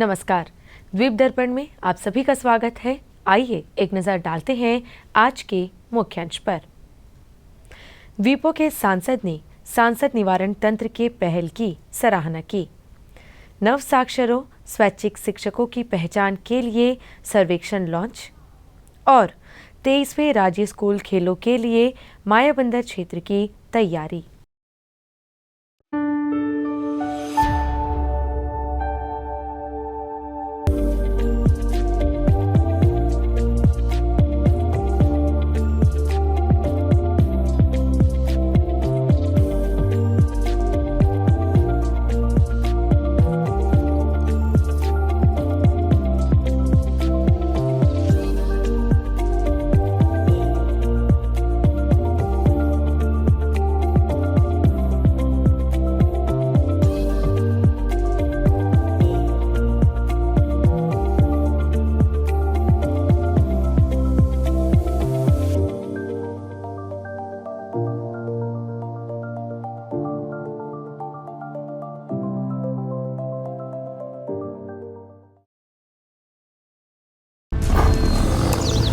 नमस्कार। द्वीप दर्पण में आप सभी का स्वागत है। आइए एक नजर डालते हैं आज के मुख्यांश पर। द्वीपों के सांसद ने सांसद निवारण तंत्र के पहल की सराहना की। नव साक्षरों स्वैच्छिक शिक्षकों की पहचान के लिए सर्वेक्षण लॉन्च और 23वें राज्य स्कूल खेलों के लिए मायाबंदर क्षेत्र की तैयारी।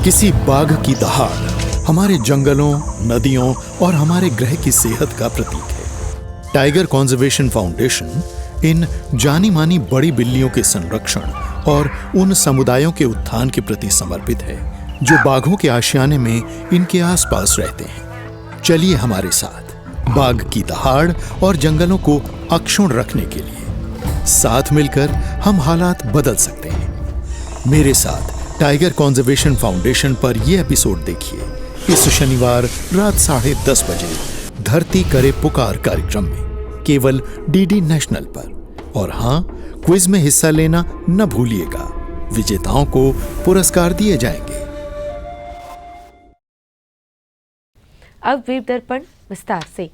किसी बाघ की दहाड़ हमारे जंगलों, नदियों और हमारे ग्रह की सेहत का प्रतीक है। टाइगर कंजर्वेशन फाउंडेशन इन जानी मानी बड़ी बिल्लियों के संरक्षण और उन समुदायों के उत्थान के प्रति समर्पित है जो बाघों के आशियाने में इनके आसपास रहते हैं। चलिए हमारे साथ बाघ की दहाड़ और जंगलों को अक्षुण्ण रखने के लिए साथ मिलकर हम हालात बदल सकते हैं। मेरे साथ टाइगर कंजर्वेशन फाउंडेशन पर यह एपिसोड देखिए इस शनिवार रात 10:30 बजे धरती करे पुकार कार्यक्रम में, केवल डीडी नेशनल पर। और हाँ, क्विज में हिस्सा लेना न भूलिएगा। विजेताओं को पुरस्कार दिए जाएंगे। अब द्वीप दर्पण विस्तार से।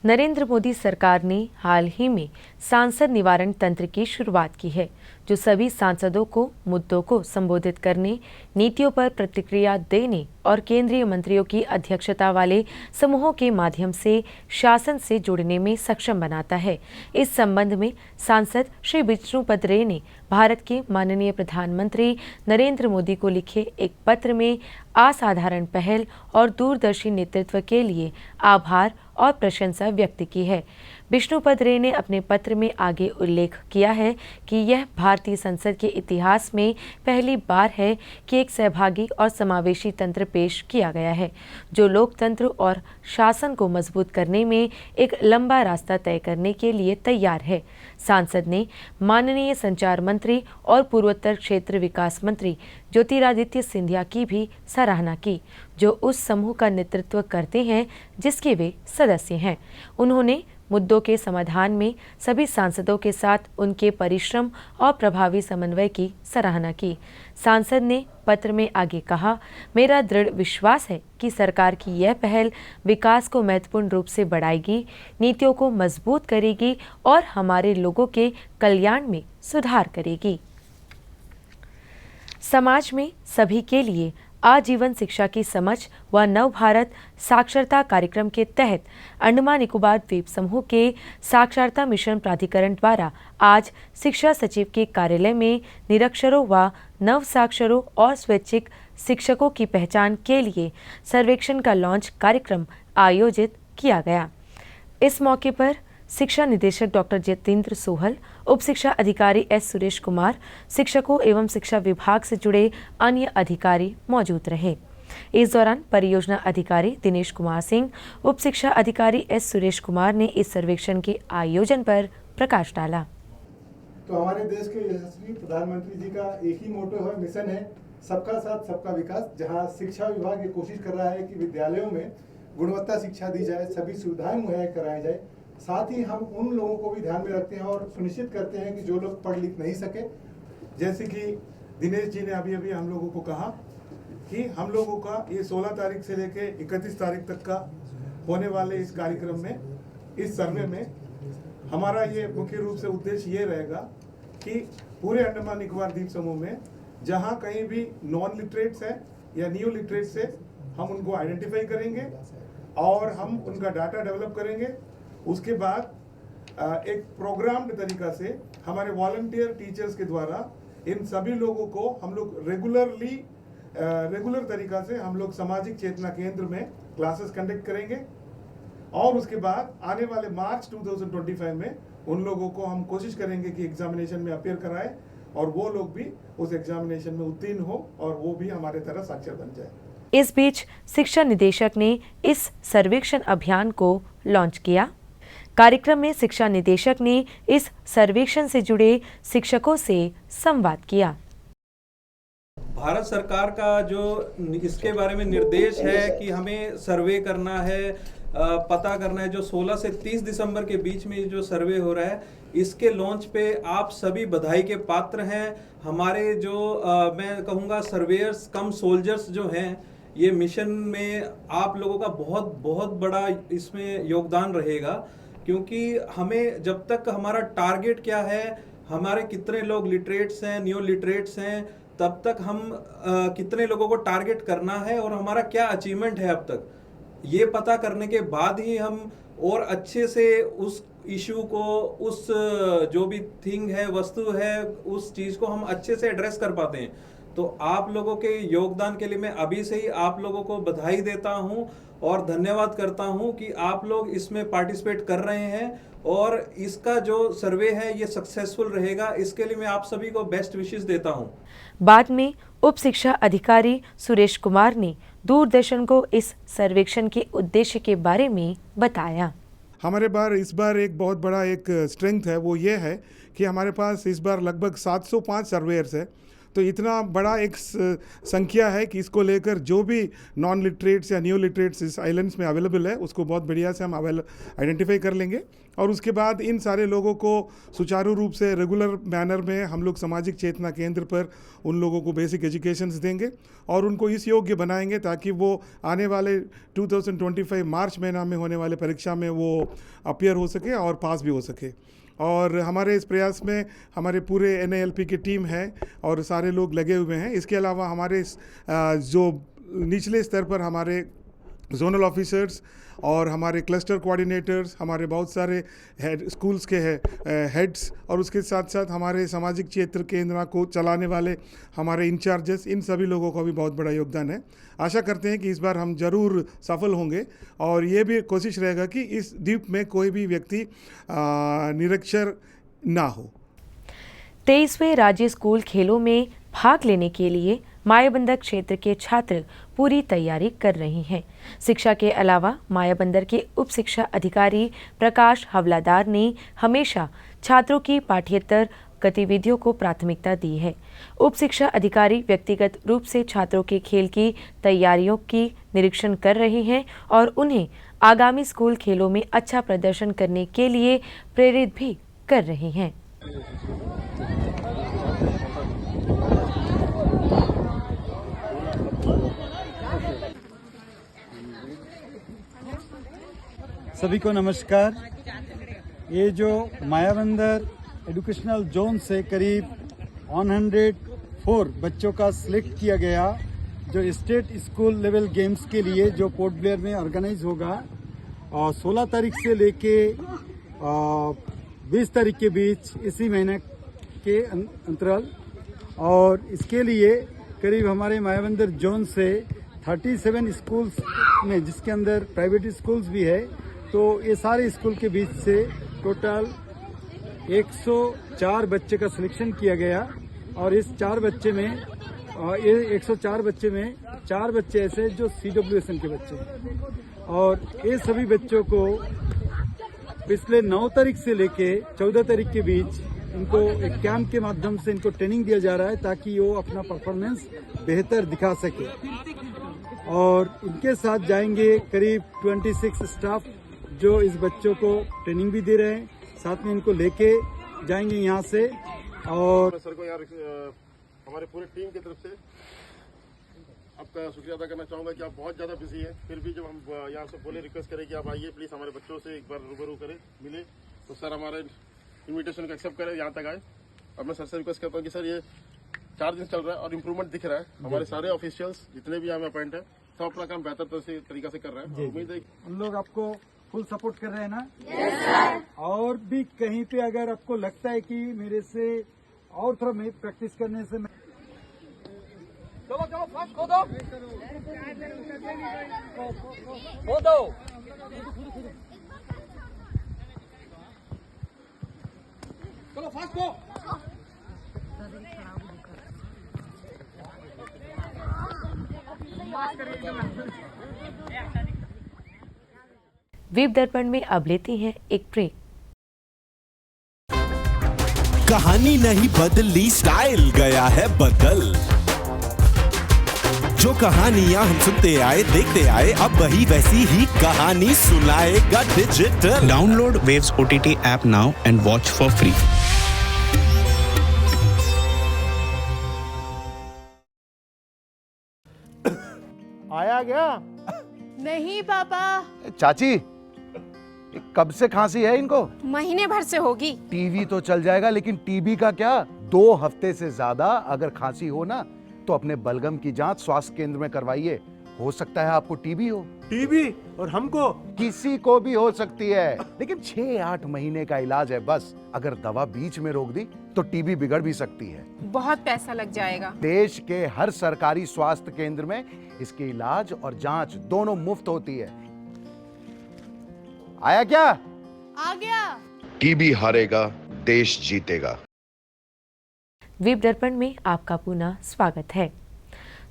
नरेंद्र मोदी सरकार ने हाल ही में सांसद निवारण तंत्र की शुरुआत की है, जो सभी सांसदों को मुद्दों को संबोधित करने, नीतियों पर प्रतिक्रिया देने और केंद्रीय मंत्रियों की अध्यक्षता वाले समूहों के माध्यम से शासन से जुड़ने में सक्षम बनाता है। इस संबंध में सांसद श्री विष्णुपद रे ने भारत के माननीय प्रधानमंत्री नरेंद्र मोदी को लिखे एक पत्र में असाधारण पहल और दूरदर्शी नेतृत्व के लिए आभार और प्रशंसा व्यक्त की है। विष्णुपद रे ने अपने पत्र में आगे उल्लेख किया है कि यह भारतीय संसद के इतिहास में पहली बार है कि एक सहभागी और समावेशी तंत्र पेश किया गया है, जो लोकतंत्र और शासन को मजबूत करने में एक लंबा रास्ता तय करने के लिए तैयार है। सांसद ने माननीय संचार मंत्री और पूर्वोत्तर क्षेत्र विकास मंत्री ज्योतिरादित्य सिंधिया की भी सराहना की, जो उस समूह का नेतृत्व करते हैं जिसके वे सदस्य हैं। उन्होंने मुद्दों के समाधान में सभी सांसदों के साथ उनके परिश्रम और प्रभावी समन्वय की सराहना की। सांसद ने पत्र में आगे कहा, मेरा दृढ़ विश्वास है कि सरकार की यह पहल विकास को महत्वपूर्ण रूप से बढ़ाएगी, नीतियों को मजबूत करेगी और हमारे लोगों के कल्याण में सुधार करेगी। समाज में सभी के लिए आजीवन शिक्षा की समझ व नव भारत साक्षरता कार्यक्रम के तहत अंडमान निकोबार द्वीप समूह के साक्षरता मिशन प्राधिकरण द्वारा आज शिक्षा सचिव के कार्यालय में निरक्षरों व नव साक्षरों और स्वैच्छिक शिक्षकों की पहचान के लिए सर्वेक्षण का लॉन्च कार्यक्रम आयोजित किया गया। इस मौके पर शिक्षा निदेशक डॉक्टर जितेंद्र सोहल, उप शिक्षा अधिकारी एस सुरेश कुमार, शिक्षकों एवं शिक्षा विभाग से जुड़े अन्य अधिकारी मौजूद रहे। इस दौरान परियोजना अधिकारी दिनेश कुमार सिंह, उप शिक्षा अधिकारी एस सुरेश कुमार ने इस सर्वेक्षण के आयोजन पर प्रकाश डाला। तो हमारे देश के यशस्वी प्रधानमंत्री जी का एक ही मोटो है, मिशन है, सबका साथ सबका विकास, जहां शिक्षा विभाग ये कोशिश कर रहा है कि विद्यालयों में गुणवत्ता शिक्षा दी जाए, सभी सुविधाएं मुहैया कराई जाए। साथ ही हम उन लोगों को भी ध्यान में रखते हैं और सुनिश्चित करते हैं कि जो लोग पढ़ लिख नहीं सके, जैसे कि दिनेश जी ने अभी अभी हम लोगों को कहा कि हम लोगों का ये 16 तारीख से लेके 31 तारीख तक का होने वाले इस कार्यक्रम में, इस सर्वे में हमारा ये मुख्य रूप से उद्देश्य ये रहेगा कि पूरे अंडमान निकोबार द्वीप समूह में जहाँ कहीं भी नॉन लिटरेट्स है या न्यू लिटरेट्स है, हम उनको आइडेंटिफाई करेंगे और हम उनका डाटा डेवलप करेंगे। उसके बाद एक प्रोग्राम्ड तरीका से हमारे वॉलंटियर टीचर्स के द्वारा इन सभी लोगों को हम लोग रेगुलर तरीका से हम लोग सामाजिक चेतना केंद्र में क्लासेस कंडक्ट करेंगे और उसके बाद आने वाले मार्च 2025 में उन लोगों को हम कोशिश करेंगे कि एग्जामिनेशन में अपीयर कराएं और वो लोग भी उस एग्जामिनेशन में उत्तीर्ण हो और वो भी हमारे तरह साक्षर बन जाए। इस बीच शिक्षा निदेशक ने इस सर्वेक्षण अभियान को लॉन्च किया। कार्यक्रम में शिक्षा निदेशक ने इस सर्वेक्षण से जुड़े शिक्षकों से संवाद किया। भारत सरकार का जो इसके बारे में निर्देश है कि हमें सर्वे करना है, पता करना है, जो 16 से 30 दिसंबर के बीच में जो सर्वे हो रहा है, इसके लॉन्च पे आप सभी बधाई के पात्र हैं। हमारे जो मैं कहूँगा सर्वेयर्स कम सोल्जर्स जो हैं, ये मिशन में आप लोगों का बहुत बहुत बड़ा इसमें योगदान रहेगा, क्योंकि हमें जब तक हमारा टारगेट क्या है, हमारे कितने लोग लिटरेट्स हैं, न्यू लिटरेट्स हैं, तब तक हम कितने लोगों को टारगेट करना है और हमारा क्या अचीवमेंट है अब तक, ये पता करने के बाद ही हम और अच्छे से उस इशू को, उस जो भी थिंग है, वस्तु है, उस चीज़ को हम अच्छे से एड्रेस कर पाते हैं। तो आप लोगों के योगदान के लिए मैं अभी से ही आप लोगों को बधाई देता हूं और धन्यवाद करता हूं कि आप लोग इसमें पार्टिसिपेट कर रहे हैं और इसका जो सर्वे है ये सक्सेसफुल रहेगा। इसके लिए मैं आप सभी को बेस्ट विशेस देता हूं। बाद में उप शिक्षा अधिकारी सुरेश कुमार ने दूरदर्शन को इस सर्वेक्षण के उद्देश्य के बारे में बताया। हमारे इस बार एक बहुत बड़ा एक स्ट्रेंथ है, वो ये है कि हमारे पास इस बार लगभग 705 सर्वेयर्स है। तो इतना बड़ा एक संख्या है कि इसको लेकर जो भी नॉन लिटरेट्स या न्यू लिटरेट्स इस आइलैंड्स में अवेलेबल है उसको बहुत बढ़िया से हम आइडेंटिफाई कर लेंगे और उसके बाद इन सारे लोगों को सुचारू रूप से रेगुलर मैनर में हम लोग सामाजिक चेतना केंद्र पर उन लोगों को बेसिक एजुकेशंस देंगे और उनको इस योग्य बनाएंगे ताकि वो आने वाले 2025 मार्च महीना में होने वाले परीक्षा में वो अपीयर हो सके और पास भी हो सके। और हमारे इस प्रयास में हमारे पूरे NILP की टीम है और सारे लोग लगे हुए हैं। इसके अलावा हमारे जो निचले स्तर पर हमारे जोनल ऑफिसर्स और हमारे क्लस्टर कोऑर्डिनेटर्स, हमारे बहुत सारे स्कूल्स के हेड्स और उसके साथ साथ हमारे सामाजिक क्षेत्र केंद्र को चलाने वाले हमारे इंचार्जेस, इन सभी लोगों का भी बहुत बड़ा योगदान है। आशा करते हैं कि इस बार हम जरूर सफल होंगे और ये भी कोशिश रहेगा कि इस द्वीप में कोई भी व्यक्ति निरक्षर ना हो। 23वें राज्य स्कूल खेलों में भाग लेने के लिए मायाबंदर क्षेत्र के छात्र पूरी तैयारी कर रहे हैं। शिक्षा के अलावा मायाबंदर के उप शिक्षा अधिकारी प्रकाश हवलादार ने हमेशा छात्रों की पाठ्येतर गतिविधियों को प्राथमिकता दी है। उप शिक्षा अधिकारी व्यक्तिगत रूप से छात्रों के खेल की तैयारियों की निरीक्षण कर रहे हैं और उन्हें आगामी स्कूल खेलों में अच्छा प्रदर्शन करने के लिए प्रेरित भी कर रहे हैं। सभी को नमस्कार। ये जो मायाबंदर एजुकेशनल जोन से करीब 104 बच्चों का सिलेक्ट किया गया जो स्टेट स्कूल लेवल गेम्स के लिए जो पोर्ट ब्लेयर में ऑर्गेनाइज होगा और 16 तारीख से लेके 20 तारीख के बीच इसी महीने के अंतराल, और इसके लिए करीब हमारे मायाबंदर जोन से 37 स्कूल्स में, जिसके अंदर प्राइवेट स्कूल्स भी है, तो ये सारे स्कूल के बीच से टोटल 104 बच्चे का सिलेक्शन किया गया और इस 4 बच्चे में ये 104 बच्चे में 4 बच्चे ऐसे जो CWSN के बच्चे हैं और ये सभी बच्चों को पिछले 9 तारीख से लेके 14 तारीख के बीच इनको एक कैंप के माध्यम से इनको ट्रेनिंग दिया जा रहा है ताकि वो अपना परफॉर्मेंस बेहतर दिखा सके। और इनके साथ जाएंगे करीब 26 स्टाफ जो इस बच्चों को ट्रेनिंग भी दे रहे हैं, साथ में इनको लेके जाएंगे यहाँ से। और सर को यार हमारे पूरे टीम की तरफ से आपका शुक्रिया अदा करना चाहूँगा कि आप बहुत ज़्यादा बिजी हैं, फिर भी जब हम यहाँ से बोले रिक्वेस्ट करें कि आप आइए प्लीज़ हमारे बच्चों से एक बार रूबरू करें, मिले, तो सर हमारे इन्विटेशन को एक्सेप्ट करें, यहाँ तक आए। और मैं सर से रिक्वेस्ट करता हूँ कि सर ये 4 दिन चल रहा है और इम्प्रूवमेंट दिख रहा है। हमारे सारे ऑफिशियल्स जितने भी हमें अपॉइंट है सब अपना काम बेहतर तरीका से कर रहे हैं। उम्मीद है हम लोग आपको फुल सपोर्ट कर रहे हैं ना? yes, और भी भी कहीं पे अगर आपको लगता है कि मेरे से और थोड़ा मैं प्रैक्टिस करने से मैं चलो चलो फास्ट खो दो खो दो चलो फास्ट खो वीप दर्पण में अब लेते हैं एक ब्रेक। कहानी नहीं बदली, स्टाइल गया है बदल। जो कहानियां हम सुनते आए देखते आए, अब वही वैसी ही कहानी सुनाएगा digital. Download waves OTT app now and watch for free. आया गया? नहीं पापा। चाची, कब से खांसी है इनको? महीने भर से होगी। टीवी तो चल जाएगा, लेकिन टीबी का क्या? 2 हफ्ते से ज्यादा अगर खांसी हो ना, तो अपने बलगम की जांच स्वास्थ्य केंद्र में करवाइए। हो सकता है आपको टीबी हो। टीबी? और हमको? किसी को भी हो सकती है, लेकिन 6-8 महीने का इलाज है बस। अगर दवा बीच में रोक दी तो टीबी बिगड़ भी सकती है। बहुत पैसा लग जाएगा। देश के हर सरकारी स्वास्थ्य केंद्र में इसके इलाज और जांच दोनों मुफ्त होती है। आया क्या? आ गया। टीबी हारेगा, देश जीतेगा। वीप दर्पण में आपका पुनः स्वागत है।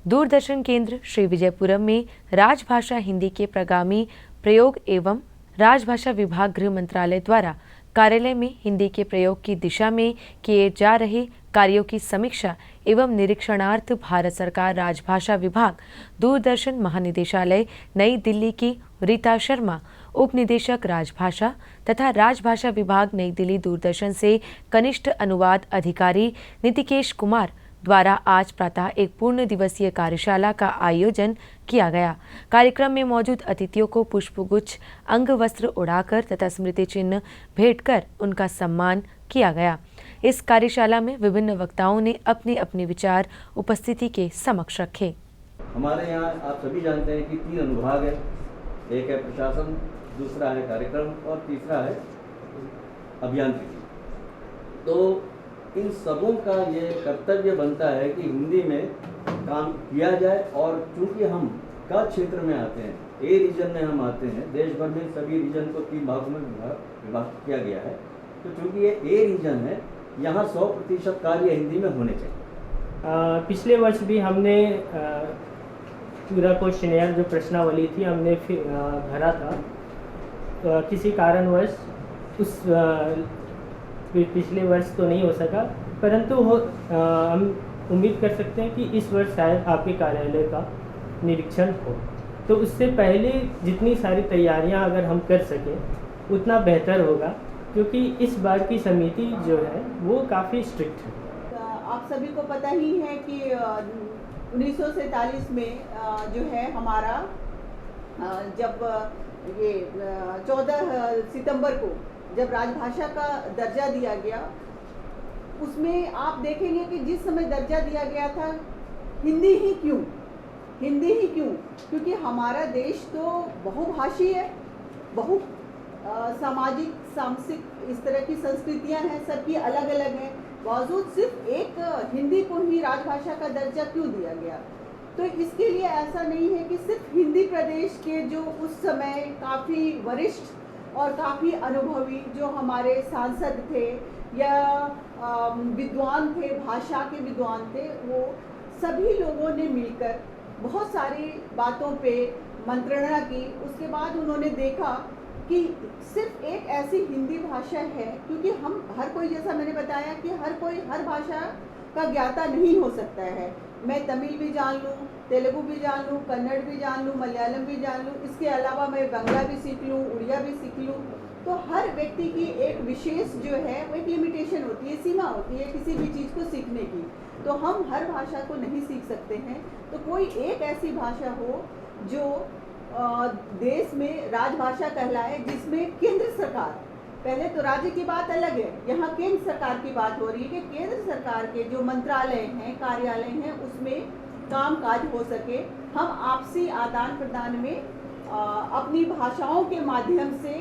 दूरदर्शन केंद्र श्री विजयपुरम में राजभाषा हिंदी के प्रगामी प्रयोग एवं राजभाषा विभाग गृह मंत्रालय द्वारा कार्यालय में हिंदी के प्रयोग की दिशा में किए जा रहे कार्यों की समीक्षा एवं निरीक्षणार्थ भारत सरकार राजभाषा विभाग दूरदर्शन महानिदेशालय नई दिल्ली की रीता शर्मा, उप निदेशक राजभाषा तथा राजभाषा विभाग नई दिल्ली दूरदर्शन से कनिष्ठ अनुवाद अधिकारी नितिकेश कुमार द्वारा आज प्रातः एक पूर्ण दिवसीय कार्यशाला का आयोजन किया गया। कार्यक्रम में मौजूद अतिथियों को पुष्पगुच्छ, अंग वस्त्र उड़ाकर तथा स्मृति चिन्ह भेंट कर उनका सम्मान किया गया। इस कार्यशाला में विभिन्न वक्ताओं ने अपने अपने विचार उपस्थिति के समक्ष रखे। हमारे यहाँ आप सभी जानते हैं कि 3 अनुभाग है। एक है प्रशासन, दूसरा है कार्यक्रम और तीसरा है अभियांत्रिकी। तो इन सबों का ये कर्तव्य बनता है कि हिंदी में काम किया जाए। और चूंकि हम का क्षेत्र में आते हैं, ए रीजन में हम आते हैं, देश भर में सभी रीजन को 3 भागों में विभाजित किया गया है। तो चूंकि ये ए रीजन है, यहाँ 100% कार्य हिंदी में होने चाहिए। पिछले वर्ष भी हमने पूरा क्वेश्चनेयर जो प्रश्नावली थी हमने भरा था। किसी कारणवश उस पिछले वर्ष तो नहीं हो सका, परंतु हम उम्मीद कर सकते हैं कि इस वर्ष शायद आपके कार्यालय का निरीक्षण हो। तो उससे पहले जितनी सारी तैयारियां अगर हम कर सकें उतना बेहतर होगा, क्योंकि इस बार की समिति जो है वो काफ़ी स्ट्रिक्ट है। आप सभी को पता ही है कि 1947 में जो है हमारा जब ये 14 सितंबर को जब राजभाषा का दर्जा दिया गया, उसमें आप देखेंगे कि जिस समय दर्जा दिया गया था, हिंदी ही क्यों, क्योंकि हमारा देश तो बहुभाषी है, बहु सामाजिक सांस्कृतिक इस तरह की संस्कृतियां हैं, सबकी अलग अलग हैं। बावजूद सिर्फ एक हिंदी को ही राजभाषा का दर्जा क्यों दिया गया? तो इसके लिए ऐसा नहीं है कि सिर्फ हिंदी प्रदेश के जो उस समय काफ़ी वरिष्ठ और काफ़ी अनुभवी जो हमारे सांसद थे या विद्वान थे, भाषा के विद्वान थे, वो सभी लोगों ने मिलकर बहुत सारी बातों पे मंत्रणा की। उसके बाद उन्होंने देखा कि सिर्फ एक ऐसी हिंदी भाषा है, क्योंकि हम हर कोई, जैसा मैंने बताया कि हर कोई हर भाषा का ज्ञाता नहीं हो सकता है। मैं तमिल भी जान लूँ, तेलुगु भी जान लूँ, कन्नड़ भी जान लूँ, मलयालम भी जान लूँ, इसके अलावा मैं बंगला भी सीख लूँ, उड़िया भी सीख लूँ। तो हर व्यक्ति की एक विशेष जो है वो एक लिमिटेशन होती है, सीमा होती है किसी भी चीज़ को सीखने की। तो हम हर भाषा को नहीं सीख सकते हैं। तो कोई एक ऐसी भाषा हो जो देश में राजभाषा कहलाए, जिसमें केंद्र सरकार, पहले तो राज्य की बात अलग है, यहाँ केंद्र सरकार की बात हो रही है कि केंद्र सरकार के जो मंत्रालय हैं, कार्यालय हैं, उसमें कामकाज हो सके। हम आपसी आदान प्रदान में अपनी भाषाओं के माध्यम से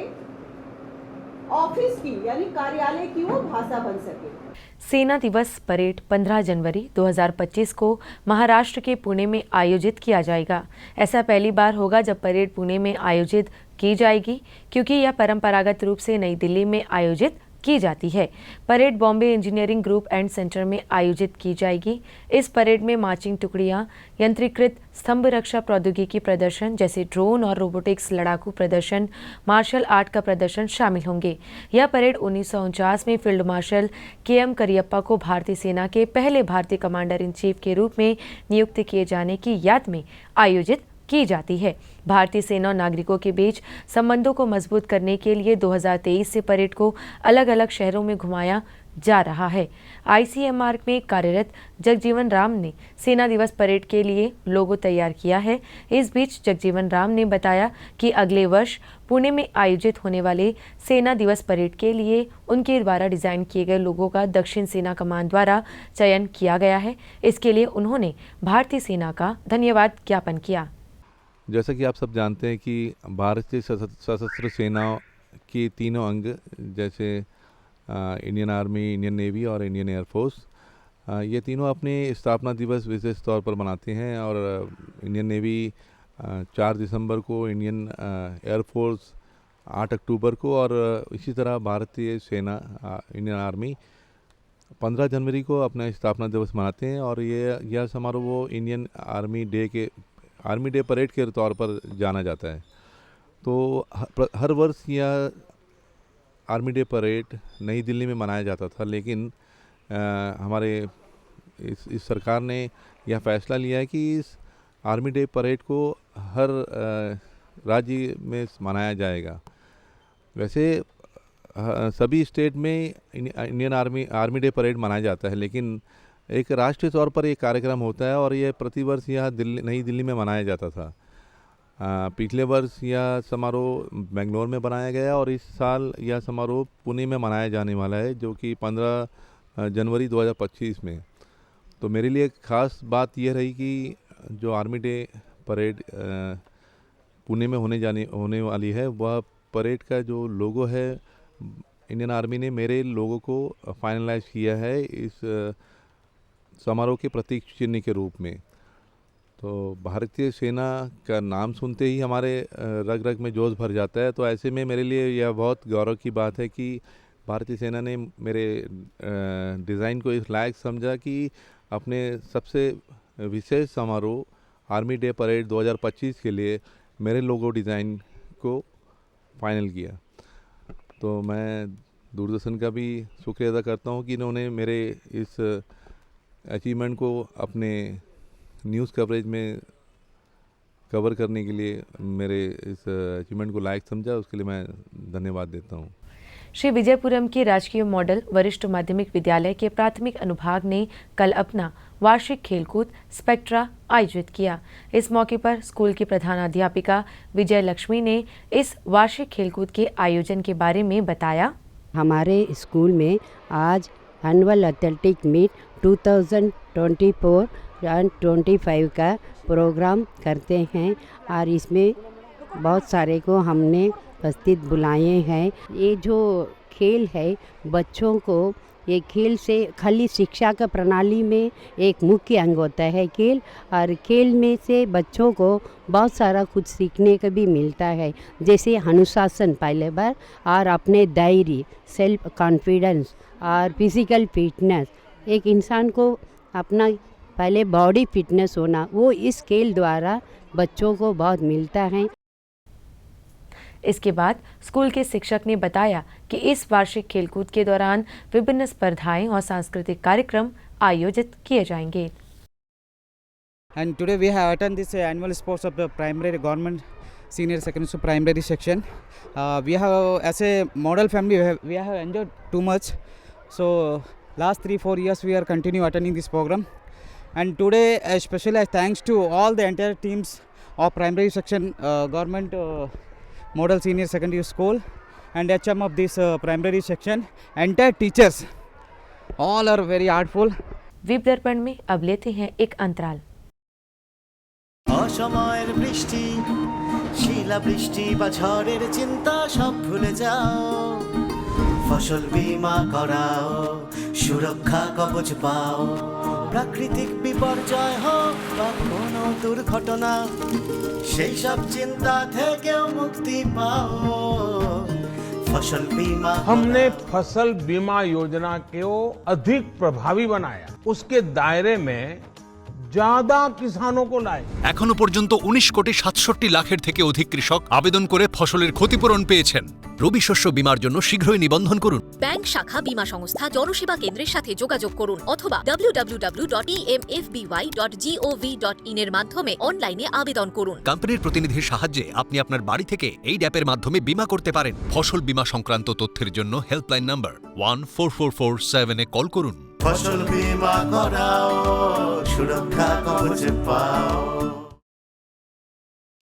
ऑफिस की यानी कार्यालय की वो भाषा बन सके। सेना दिवस परेड 15 जनवरी 2025 को महाराष्ट्र के पुणे में आयोजित किया जाएगा। ऐसा पहली बार होगा जब परेड पुणे में आयोजित की जाएगी, क्योंकि यह परंपरागत रूप से नई दिल्ली में आयोजित की जाती है। Parade Bombay engineering group and centre में आयोजित की जाएगी। इस परेड में मार्चिंग टुकड़ियां, यंत्रीकृत स्तंभ रक्षा प्रौद्योगिकी प्रदर्शन जैसे ड्रोन और रोबोटिक्स, लड़ाकू प्रदर्शन, मार्शल आर्ट का प्रदर्शन शामिल होंगे। यह परेड 1949 में फील्ड मार्शल KM करियप्पा को भारतीय सेना के पहले भारतीय कमांडर इन चीफ के रूप में नियुक्त किए जाने की याद में आयोजित की जाती है। भारतीय सेना और नागरिकों के बीच संबंधों को मजबूत करने के लिए 2023 से परेड को अलग अलग शहरों में घुमाया जा रहा है। ICMR में कार्यरत जगजीवन राम ने सेना दिवस परेड के लिए लोगो तैयार किया है। इस बीच जगजीवन राम ने बताया कि अगले वर्ष पुणे में आयोजित होने वाले सेना दिवस परेड के लिए उनके द्वारा डिजाइन किए गए लोगों का दक्षिण सेना कमान द्वारा चयन किया गया है। इसके लिए उन्होंने भारतीय सेना का धन्यवाद ज्ञापन किया। जैसा कि आप सब जानते हैं कि भारतीय सशस्त्र सेना के तीनों अंग जैसे इंडियन आर्मी, इंडियन नेवी और इंडियन एयरफोर्स, ये तीनों अपने स्थापना दिवस विशेष तौर पर मनाते हैं। और इंडियन नेवी 4 दिसंबर को, इंडियन एयरफोर्स 8 अक्टूबर को और इसी तरह भारतीय सेना इंडियन आर्मी 15 जनवरी को अपना स्थापना दिवस मनाते हैं। और यह समारोह वो इंडियन आर्मी डे परेड के तौर पर जाना जाता है। तो हर वर्ष यह आर्मी डे परेड नई दिल्ली में मनाया जाता था, लेकिन हमारे इस सरकार ने यह फैसला लिया है कि इस आर्मी डे परेड को हर राज्य में मनाया जाएगा। वैसे सभी स्टेट में इंडियन आर्मी डे परेड मनाया जाता है, लेकिन एक राष्ट्रीय तौर पर एक कार्यक्रम होता है और यह प्रतिवर्ष यह नई दिल्ली में मनाया जाता था। पिछले वर्ष यह समारोह बेंगलोर में बनाया गया और इस साल यह समारोह पुणे में मनाया जाने वाला है, जो कि 15 जनवरी 2025 में। तो मेरे लिए ख़ास बात यह रही कि जो आर्मी डे परेड पुणे में होने वाली है, वह परेड का जो लोगो है इंडियन आर्मी ने मेरे लोगो को फाइनलाइज किया है इस समारोह के प्रतीक चिन्ह के रूप में। तो भारतीय सेना का नाम सुनते ही हमारे रग रग में जोश भर जाता है। तो ऐसे में मेरे लिए यह बहुत गौरव की बात है कि भारतीय सेना ने मेरे डिज़ाइन को इस लायक समझा कि अपने सबसे विशेष समारोह आर्मी डे परेड 2025 के लिए मेरे लोगो डिज़ाइन को फाइनल किया। तो मैं दूरदर्शन का भी शुक्रिया अदा करता हूँ कि इन्होंने मेरे इस अचीवमेंट को अपने न्यूज़ कवरेज में कवर करने के लिए मेरे इस अचीवमेंट को लायक समझा, उसके लिए मैं धन्यवाद देता हूँ। श्री विजयपुरम के राजकीय मॉडल वरिष्ठ माध्यमिक विद्यालय के प्राथमिक अनुभाग ने कल अपना वार्षिक खेलकूद स्पेक्ट्रा आयोजित किया। इस मौके पर स्कूल की प्रधानाध्यापिका विजय लक्ष्मी ने इस वार्षिक खेलकूद के आयोजन के बारे में बताया। हमारे स्कूल में आज एनुअल एथलेटिक मीट 2024 एंड 25 का प्रोग्राम करते हैं और इसमें बहुत सारे को हमने उपस्थित बुलाए हैं। ये जो खेल है बच्चों को, ये खेल से खाली शिक्षा का प्रणाली में एक मुख्य अंग होता है खेल, और खेल में से बच्चों को बहुत सारा कुछ सीखने का भी मिलता है, जैसे अनुशासन पहले बार, और अपने धैर्य, सेल्फ कॉन्फिडेंस और फिजिकल फिटनेस। एक इंसान को अपना पहले बॉडी फिटनेस होना, वो इस खेल द्वारा बच्चों को बहुत मिलता है। इसके बाद स्कूल के शिक्षक ने बताया कि इस वार्षिक खेलकूद के दौरान विभिन्न स्पर्धाएं और सांस्कृतिक कार्यक्रम आयोजित किए जाएंगे। And today we have attended this annual sports of the primary government senior secondary school primary section. We have, as a model family, we have enjoyed too much. So last 3-4 years we are continue attending this program. And today especially thanks to all the entire teams of primary section government model senior secondary school and HM of this primary section, entire teachers, all are very artful. Whip दर्पण में अब लेते हैं एक अंतराल। অসময়ের বৃষ্টি, শিলা বৃষ্টি বা ঝড়ের চিন্তা সব ভুলে যাও। ফসল বীমা করাও, সুরক্ষা কবচ পাও, প্রাকৃতিক বিপর্যয় হোক বা কোনো দুর্ঘটনা, সেই সব চিন্তা থেকেও মুক্তি পাও। फसल बीमा हमने फसल बीमा योजना को अधिक प्रभावी बनाया, उसके दायरे में ज्यादा किसानों को लाए। এখনো পর্যন্ত 19 কোটি 67 লাখের থেকে অধিক কৃষক আবেদন করে ফসলের ক্ষতিপূরণ পেয়েছেন। রবি শস্য বীমার জন্য শীঘ্রই নিবন্ধন করুন। ব্যাংক শাখা বীমা সংস্থা জনসেবা কেন্দ্রের সাথে যোগাযোগ করুন অথবা www.emfby.gov.in এর মাধ্যমে অনলাইনে আবেদন করুন। কোম্পানির প্রতিনিধির সাহায্যে আপনি আপনার বাড়ি থেকে এই অ্যাপের মাধ্যমে বীমা করতে পারেন। ফসল বীমা সংক্রান্ত তথ্যের জন্য হেল্পলাইন নাম্বার 14447 এ কল করুন। फसल बीमा कराओ, सुरक्षा कवच पाओ।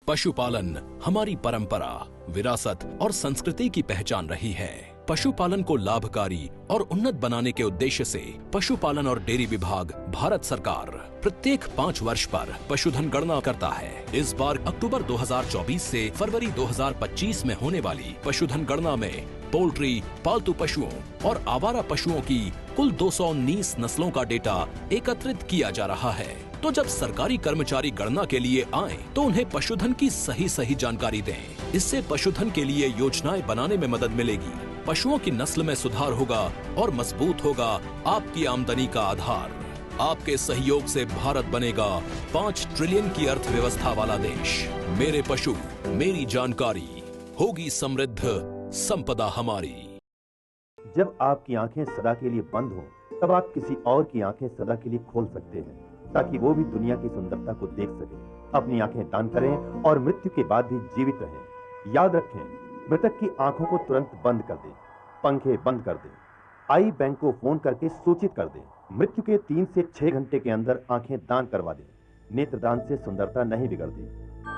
पशुपालन हमारी परंपरा, विरासत और संस्कृति की पहचान रही है। पशुपालन को लाभकारी और उन्नत बनाने के उद्देश्य से पशुपालन और डेयरी विभाग भारत सरकार प्रत्येक 5 वर्ष पर पशुधन गणना करता है। इस बार अक्टूबर 2024 से फरवरी 2025 में होने वाली पशुधन गणना में पोल्ट्री, पालतू पशुओं और आवारा पशुओं की कुल 219 नस्लों का डेटा एकत्रित किया जा रहा है। तो जब सरकारी कर्मचारी गणना के लिए आएं, तो उन्हें पशुधन की सही जानकारी दें। इससे पशुधन के लिए योजनाएं बनाने में मदद मिलेगी, पशुओं की नस्ल में सुधार होगा और मजबूत होगा आपकी आमदनी का आधार। आपके सहयोग से भारत बनेगा 5 ट्रिलियन की अर्थव्यवस्था वाला देश। मेरे पशु मेरी जानकारी, होगी समृद्ध संपदा हमारी। जब आपकी आंखें सदा के लिए बंद हो, तब आप किसी और की आंखें सदा के लिए खोल सकते हैं, ताकि वो भी दुनिया की सुंदरता को देख सके। अपनी आंखें दान करें और मृत्यु के बाद भी जीवित रहें। याद रखें, मृतक की आंखों को तुरंत बंद कर दें, पंखे बंद कर दें, आई बैंक को फोन करके सूचित कर दें। मृत्यु के 3 से 6 घंटे के अंदर आंखें दान करवा दें। नेत्रदान से सुंदरता नहीं बिगड़ती।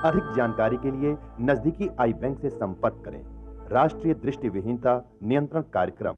अधिक जानकारी के लिए नजदीकी आई बैंक से संपर्क करें। राष्ट्रीय दृष्टिविहीनता नियंत्रण कार्यक्रम।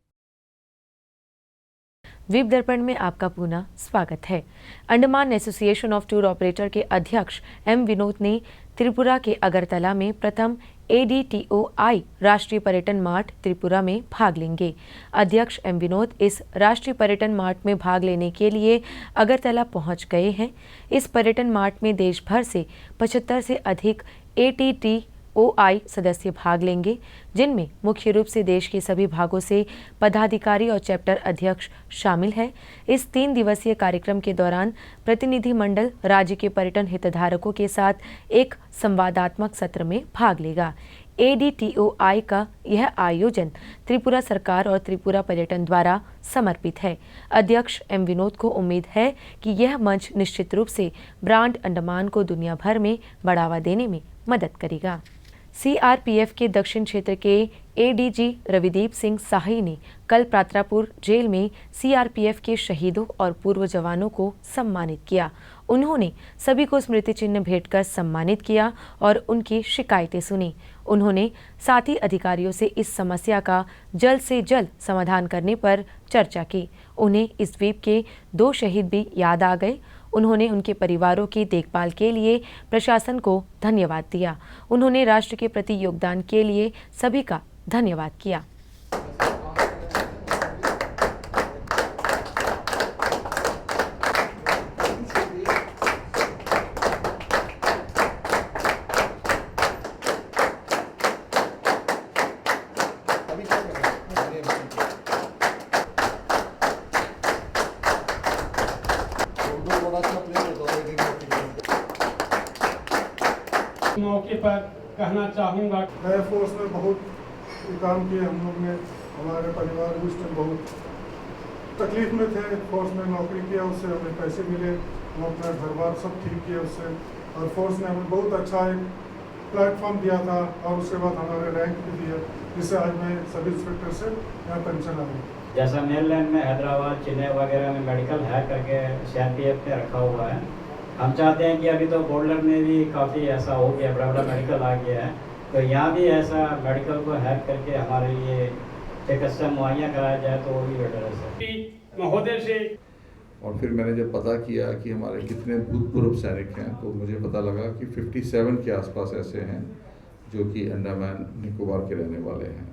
वीप दर्पण में आपका पुनः स्वागत है। Andaman association of tour operator के अध्यक्ष एम विनोद ने त्रिपुरा के अगरतला में प्रथम ADTOI राष्ट्रीय पर्यटन मार्ट त्रिपुरा में भाग लेंगे। अध्यक्ष एम विनोद इस राष्ट्रीय पर्यटन मार्ट में भाग लेने के लिए अगरतला पहुंच गए हैं। इस पर्यटन मार्ट में देश भर से 75 से अधिक ADTOI सदस्य भाग लेंगे, जिनमें मुख्य रूप से देश के सभी भागों से पदाधिकारी और चैप्टर अध्यक्ष शामिल हैं। इस 3 दिवसीय कार्यक्रम के दौरान प्रतिनिधिमंडल राज्य के पर्यटन हितधारकों के साथ एक संवादात्मक सत्र में भाग लेगा। ADTOI का यह आयोजन त्रिपुरा सरकार और त्रिपुरा पर्यटन द्वारा समर्पित है। अध्यक्ष एम विनोद को उम्मीद है कि यह मंच निश्चित रूप से ब्रांड अंडमान को दुनिया भर में बढ़ावा देने में मदद करेगा। CRPF के दक्षिण क्षेत्र के ADG रविदीप सिंह साही ने कल पात्रापुर जेल में CRPF के शहीदों और पूर्व जवानों को सम्मानित किया। उन्होंने सभी को स्मृति चिन्ह भेंट कर सम्मानित किया और उनकी शिकायतें सुनी। उन्होंने साथी अधिकारियों से इस समस्या का जल्द से जल्द समाधान करने पर चर्चा की। उन्हें इस द्वीप के 2 शहीद भी याद आ गए। उन्होंने उनके परिवारों की देखभाल के लिए प्रशासन को धन्यवाद दिया। उन्होंने राष्ट्र के प्रति योगदान के लिए सभी का धन्यवाद किया। मौके पर कहना चाहूँगा, मैं फोर्स में बहुत काम किए हम लोग ने। हमारे परिवार भी उस टाइम बहुत तकलीफ में थे। फोर्स में नौकरी किया, उससे हमें पैसे मिले, हम अपना घर बार सब ठीक किए उससे। और फोर्स ने हमें बहुत अच्छा एक प्लेटफॉर्म दिया था और उसके बाद हमारे रैंक भी दिया, जिससे आज मैं सब इंस्पेक्टर से यहाँ पेंशन आ गई। जैसा मेनलैंड में हैदराबाद, चेन्नई वगैरह में मेडिकल है करके CRPF ने रखा हुआ है, हम चाहते हैं कि अभी तो बॉर्डर में भी काफ़ी ऐसा हो गया, बड़ा बड़ा मेडिकल आ गया है, तो यहाँ भी ऐसा मेडिकल को हैक करके हमारे लिए चिकित्सा मुहैया कराया जाए तो वो भी बेटर है सर। महोदय से और फिर मैंने जब पता किया कि हमारे कितने भूतपूर्व सैनिक हैं, तो मुझे पता लगा कि 57 के आसपास ऐसे हैं जो कि अंडमान निकोबार के रहने वाले हैं।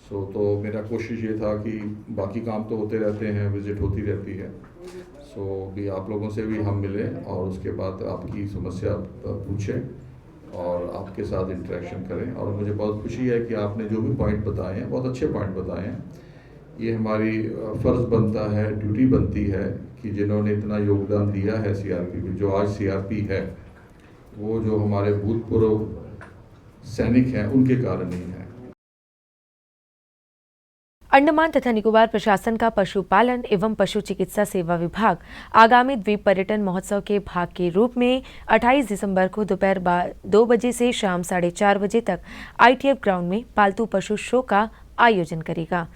तो मेरा कोशिश ये था कि बाकी काम तो होते रहते हैं, विजिट होती रहती है, भी आप लोगों से भी हम मिलें और उसके बाद आपकी समस्या पूछें और आपके साथ इंटरेक्शन करें। और मुझे बहुत खुशी है कि आपने जो भी पॉइंट बताए हैं बहुत अच्छे पॉइंट बताए हैं। ये हमारी फ़र्ज़ बनता है, ड्यूटी बनती है कि जिन्होंने इतना योगदान दिया है सीआरपी में, जो आज सीआरपी है, वो जो हमारे भूतपूर्व सैनिक हैं उनके कारण ही है। अंडमान तथा निकोबार प्रशासन का पशुपालन एवं पशु चिकित्सा सेवा विभाग आगामी द्वीप पर्यटन महोत्सव के भाग के रूप में 28 दिसंबर को दोपहर 2 बजे से शाम 4:30 बजे तक ITF ग्राउंड में पालतू पशु शो का आयोजन करेगा।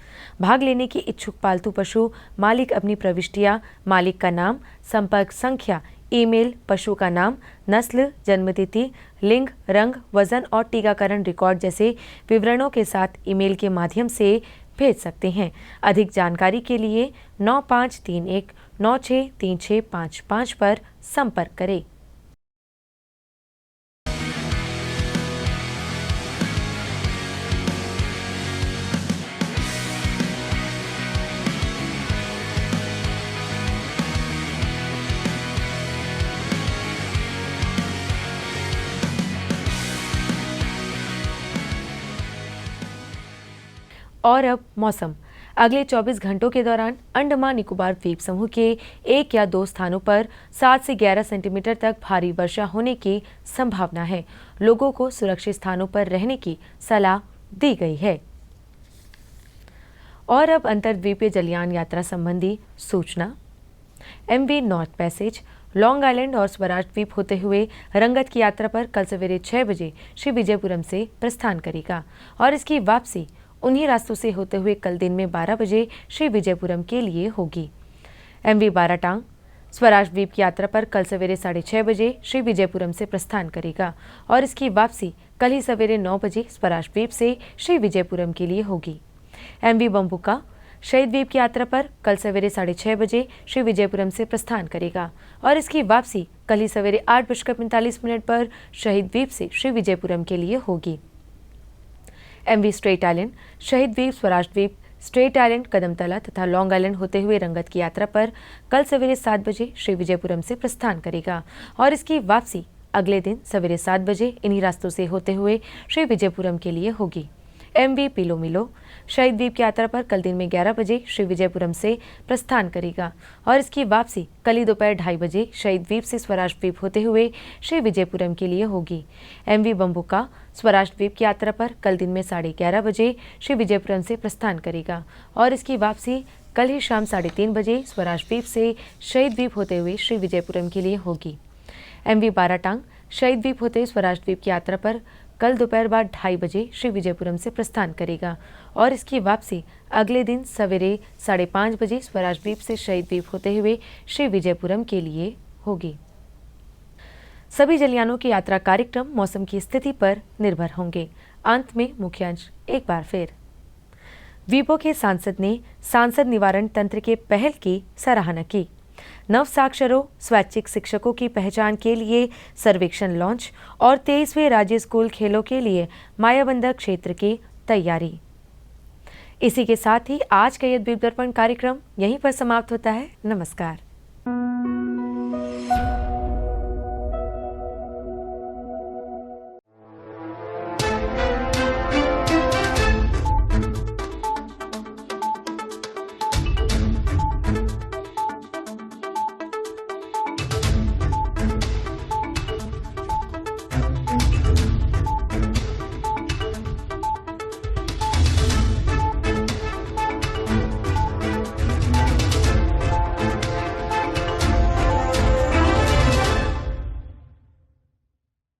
भाग लेने की इच्छुक पालतू पशु मालिक अपनी प्रविष्टियां, मालिक का नाम, संपर्क संख्या, ईमेल, पशु का नाम, नस्ल, जन्मतिथि, लिंग, रंग, वजन और टीकाकरण रिकॉर्ड जैसे विवरणों के साथ ईमेल के माध्यम से भेज सकते हैं। अधिक जानकारी के लिए 9531 963655 पर संपर्क करें। और अब मौसम। अगले 24 घंटों के दौरान अंडमान निकोबार द्वीप समूह के 1 या 2 स्थानों पर 7 से 11 सेंटीमीटर तक भारी वर्षा होने की संभावना है। लोगों को सुरक्षित स्थानों पर रहने की सलाह दी गई है। और अब अंतर्द्वीपीय जलयान यात्रा संबंधी सूचना। MV north passage long island और स्वराज द्वीप होते हुए रंगत की यात्रा पर कल सवेरे 6 बजे श्री विजयपुरम से प्रस्थान करेगा और इसकी वापसी उन्हीं रास्तों से होते हुए कल दिन में 12 बजे श्री विजयपुरम के लिए होगी। MV बाराटांग स्वराज द्वीप की यात्रा पर कल सवेरे 6:30 बजे श्री विजयपुरम से प्रस्थान करेगा और इसकी वापसी कल ही सवेरे 9 बजे स्वराज द्वीप से श्री विजयपुरम के लिए होगी। MV बम्बुका शहीद द्वीप की यात्रा पर कल सवेरे 6:30 बजे श्री विजयपुरम से प्रस्थान करेगा और इसकी वापसी कल ही सवेरे 8:45 पर शहीद द्वीप से श्री विजयपुरम के लिए होगी। MV स्ट्रेट आइलैंड शहीद द्वीप, स्वराज द्वीप, स्ट्रेट आइलैंड, कदमतला तथा लॉन्ग आइलैंड होते हुए रंगत की यात्रा पर कल सवेरे 7 बजे श्री विजयपुरम से प्रस्थान करेगा और इसकी वापसी अगले दिन सवेरे 7 बजे इन्हीं रास्तों से होते हुए श्री विजयपुरम के लिए होगी। MV पिलो मिलो शहीद द्वीप की यात्रा पर कल दिन में 11 बजे श्री विजयपुरम से प्रस्थान करेगा और इसकी वापसी कल ही दोपहर 2:30 बजे शहीद द्वीप से स्वराज द्वीप होते हुए श्री विजयपुरम के लिए होगी। MV बम्बुका स्वराज द्वीप की यात्रा पर कल दिन में 11:30 बजे श्री विजयपुरम से प्रस्थान करेगा और इसकी वापसी कल ही शाम 3:30 बजे स्वराज द्वीप से शहीद द्वीप होते हुए श्री विजयपुरम के लिए होगी। MV बाराटांग शहीद द्वीप होते स्वराज द्वीप की यात्रा पर कल दोपहर बाद 2:30 बजे श्री विजयपुरम से प्रस्थान करेगा और इसकी वापसी अगले दिन सवेरे 5:30 बजे स्वराज द्वीप से शहीद द्वीप होते हुए श्री विजयपुरम के लिए होगी। सभी जलयानों के यात्रा कार्यक्रम मौसम की स्थिति पर निर्भर होंगे। अंत में मुख्यांश एक बार फिर। द्वीपों के सांसद ने सांसद निवारण तंत्र के पहल की सराहना की। नव साक्षरों स्वैच्छिक शिक्षकों की पहचान के लिए सर्वेक्षण लॉन्च और 23वें राज्य स्कूल खेलों के लिए मायाबंदर क्षेत्र की तैयारी। इसी के साथ ही आज का यह द्वीप दर्पण कार्यक्रम यहीं पर समाप्त होता है। नमस्कार।